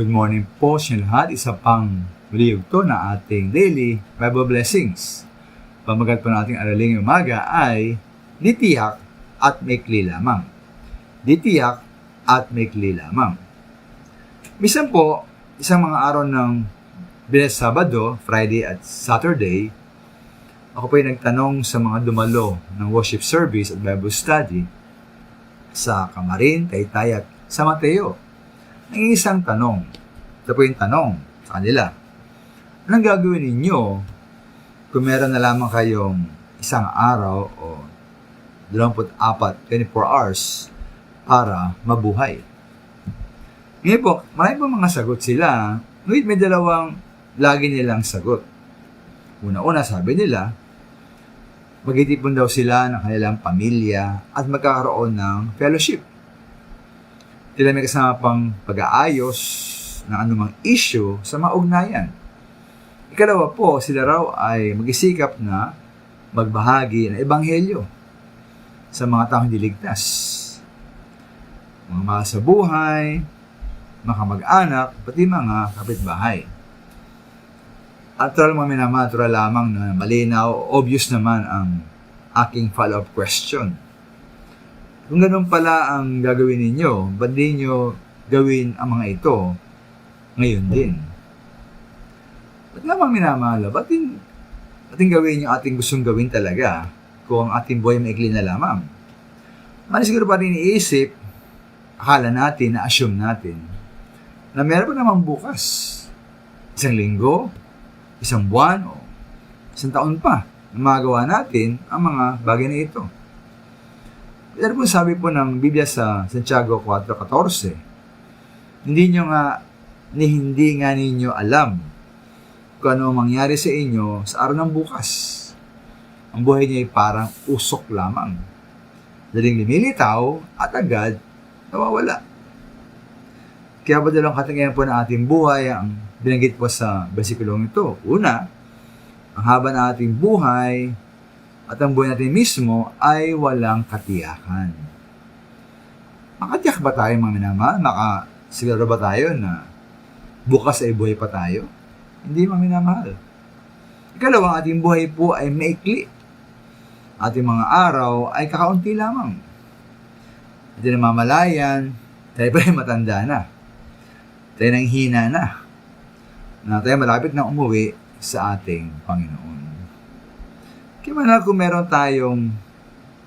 Good morning po sa inyo lahat. Isa pang muli ito na ating daily Bible Blessings. Pamagat po nating araling umaga ay ditiyak at maikli lamang. Ditiyak at maikli lamang. Minsan po, isang mga araw ng Biyernes, Sabado, Friday at Saturday, ako po ay nagtanong sa mga dumalo ng worship service at Bible study sa Camarin, Taytay at sa Mateo. Ang isang tanong, ito po yung tanong sa kanila. Anong gagawin ninyo kung meron na lamang kayong isang araw o 24 hours para mabuhay? Ngayon po, marami po mga sagot sila, ngunit may dalawang lagi nilang sagot. Una-una, sabi nila, magtitipon daw sila ng kanilang pamilya at magkakaroon ng fellowship. Sila may kasama pang pag-aayos ng anumang issue sa mga ugnayan. Ikalawa po, sila raw ay mag-isikap na magbahagi ng ebanghelyo sa mga taong hindi ligtas. Mga mahal sa buhay, mga kamag-anak, pati mga kapitbahay. Natural mga minamatural lamang na malinaw, obvious naman ang aking follow-up question. Kung ganun pala ang gagawin ninyo, ba't di nyo gawin ang mga ito ngayon din? Ba't lamang minamahal? Ba't din gawin yung ating gustong gawin talaga kung ang ating buhay maikli na lamang? Mali siguro pa rin iisip, akala natin, na-assume natin, na meron pa namang bukas. Isang linggo, isang buwan, o isang taon pa na magawa natin ang mga bagay na ito. Pero po sabi po ng Biblia sa Santiago 4:14, hindi nga ninyo alam kung ano mangyari sa inyo sa araw ng bukas. Ang buhay niya ay parang usok lamang. Daling lumilitaw at agad nawawala. Kaya ba dalawang katangayan po ng ating buhay ang binanggit po sa versikulong ito? Una, ang haba ng ating buhay at ang buhay natin mismo ay walang katiyakan. Makatiyak ba tayo mga minamahal? Makasiguro ba tayo na bukas ay buhay pa tayo? Hindi mga minamahal. Ikalawa, ang ating buhay po ay maikli. Ating mga araw ay kakaunti lamang. At namamalayan, tayo pa ay matanda na. Tayo nang hina na. Na tayo malapit na umuwi sa ating Panginoon. Kaya man kung meron tayong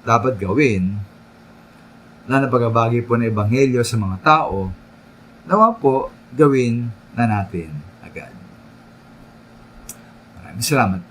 dapat gawin, na pagbabagi po ng ebanghelyo sa mga tao, nawa po gawin na natin agad. Maraming salamat.